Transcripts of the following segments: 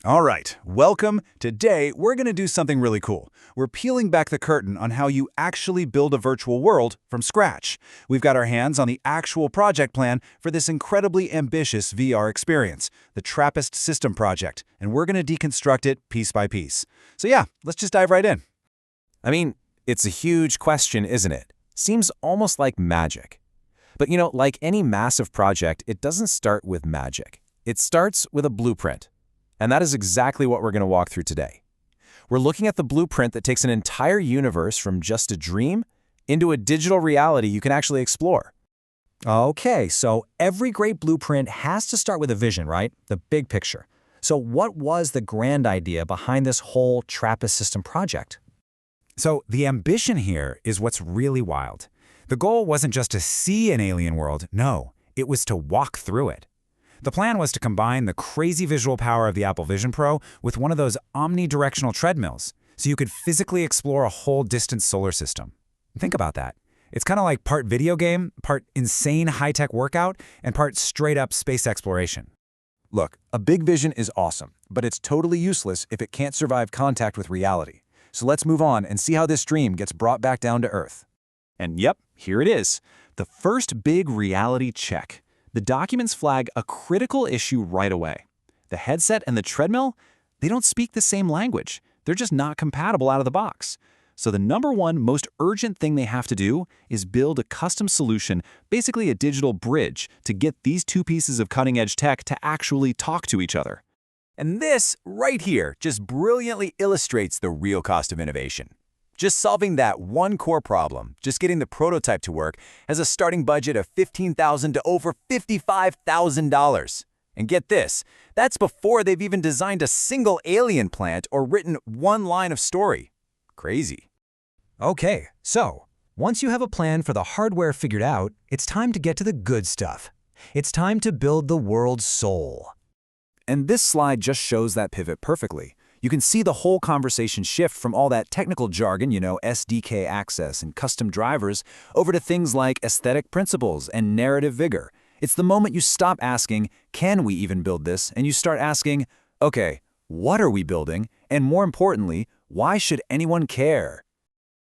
All right, welcome. Today, we're going to do something really cool. We're peeling back the curtain on how you actually build a virtual world from scratch. We've got our hands on the actual project plan for this incredibly ambitious VR experience, the TRappist System project, and we're going to deconstruct it piece by piece. So yeah, let's just dive right in. I mean, it's a huge question, isn't it? Seems almost like magic. But like any massive project, it doesn't start with magic. It starts with a blueprint. And that is exactly what we're going to walk through today. We're looking at the blueprint that takes an entire universe from just a dream into a digital reality you can actually explore. Okay, so every great blueprint has to start with a vision, right? The big picture. So what was the grand idea behind this whole TRappist System project? So the ambition here is what's really wild. The goal wasn't just to see an alien world, no, it was to walk through it. The plan was to combine the crazy visual power of the Apple Vision Pro with one of those omnidirectional treadmills, so you could physically explore a whole distant solar system. Think about that. It's kind of like part video game, part insane high-tech workout, and part straight-up space exploration. Look, a big vision is awesome, but it's totally useless if it can't survive contact with reality. So let's move on and see how this dream gets brought back down to Earth. And yep, here it is. The first big reality check. The documents flag a critical issue right away. The headset and the treadmill, they don't speak the same language. They're just not compatible out of the box. So the number one most urgent thing they have to do is build a custom solution, basically a digital bridge, to get these two pieces of cutting-edge tech to actually talk to each other. And this, right here, just brilliantly illustrates the real cost of innovation. Just solving that one core problem, just getting the prototype to work, has a starting budget of $15,000 to over $55,000. And get this, that's before they've even designed a single alien plant or written one line of story. Crazy. Okay, so once you have a plan for the hardware figured out, it's time to get to the good stuff. It's time to build the world's soul. And this slide just shows that pivot perfectly. You can see the whole conversation shift from all that technical jargon, SDK access and custom drivers, over to things like aesthetic principles and narrative vigor. It's the moment you stop asking, can we even build this? And you start asking, okay, what are we building? And more importantly, why should anyone care?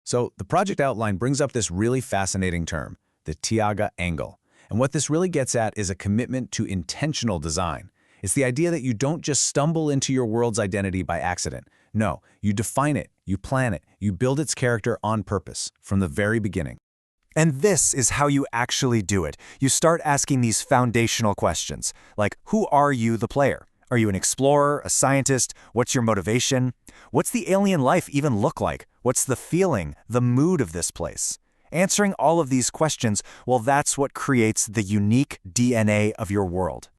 So the project outline brings up this really fascinating term, the Tyāga angle. And what this really gets at is a commitment to intentional design. It's the idea that you don't just stumble into your world's identity by accident. No, you define it, you plan it, you build its character on purpose from the very beginning. And this is how you actually do it. You start asking these foundational questions, like who are you, the player? Are you an explorer, a scientist? What's your motivation? What's the alien life even look like? What's the feeling, the mood of this place? Answering all of these questions, well, that's what creates the unique DNA of your world.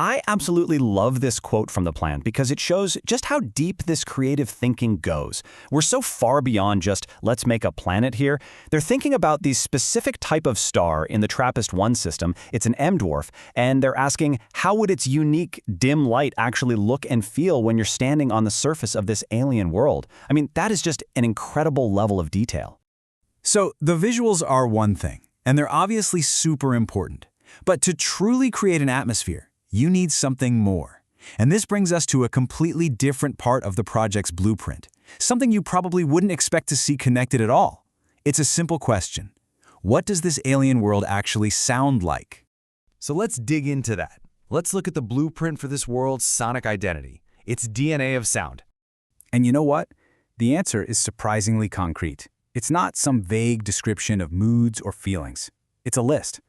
I absolutely love this quote from the plan because it shows just how deep this creative thinking goes. We're so far beyond just, let's make a planet here. They're thinking about the specific type of star in the TRappist One system. It's an M-dwarf, and they're asking, how would its unique dim light actually look and feel when you're standing on the surface of this alien world? I mean, that is just an incredible level of detail. So the visuals are one thing, and they're obviously super important. But to truly create an atmosphere, you need something more. And this brings us to a completely different part of the project's blueprint, something you probably wouldn't expect to see connected at all. It's a simple question. What does this alien world actually sound like? So let's dig into that. Let's look at the blueprint for this world's sonic identity, its DNA of sound. And you know what? The answer is surprisingly concrete. It's not some vague description of moods or feelings. It's a list,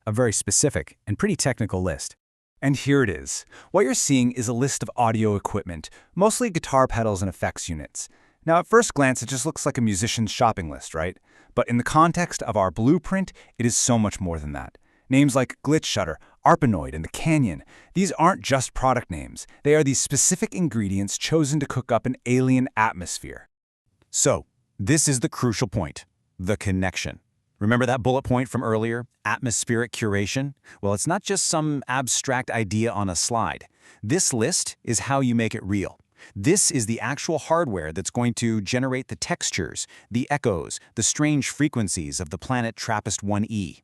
a very specific and pretty technical list. And here it is. What you're seeing is a list of audio equipment, mostly guitar pedals and effects units. Now, at first glance, it just looks like a musician's shopping list, right? But in the context of our blueprint, it is so much more than that. Names like Glitch Shutter, Arpanoid, and the Canyon, these aren't just product names. They are these specific ingredients chosen to cook up an alien atmosphere. So, this is the crucial point, the connection. Remember that bullet point from earlier, atmospheric curation? Well, it's not just some abstract idea on a slide. This list is how you make it real. This is the actual hardware that's going to generate the textures, the echoes, the strange frequencies of the planet TRappist One-E.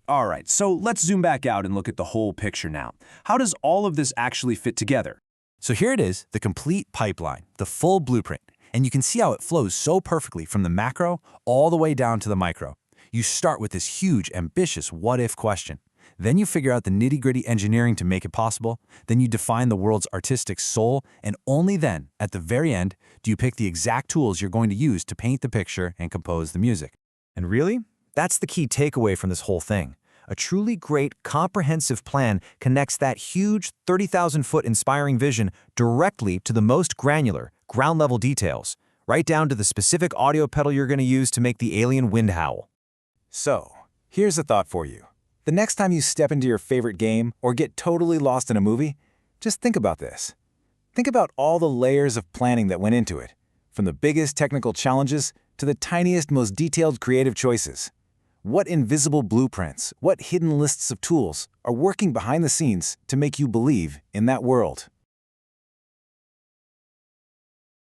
All right, so let's zoom back out and look at the whole picture now. How does all of this actually fit together? So here it is, the complete pipeline, the full blueprint. And you can see how it flows so perfectly from the macro all the way down to the micro. You start with this huge, ambitious what-if question. Then you figure out the nitty-gritty engineering to make it possible. Then you define the world's artistic soul. And only then, at the very end, do you pick the exact tools you're going to use to paint the picture and compose the music. And really, that's the key takeaway from this whole thing. A truly great, comprehensive plan connects that huge 30,000-foot inspiring vision directly to the most granular, ground-level details, right down to the specific audio pedal you're going to use to make the alien wind howl. So, here's a thought for you. The next time you step into your favorite game or get totally lost in a movie, just think about this. Think about all the layers of planning that went into it, from the biggest technical challenges to the tiniest, most detailed creative choices. What invisible blueprints, what hidden lists of tools are working behind the scenes to make you believe in that world?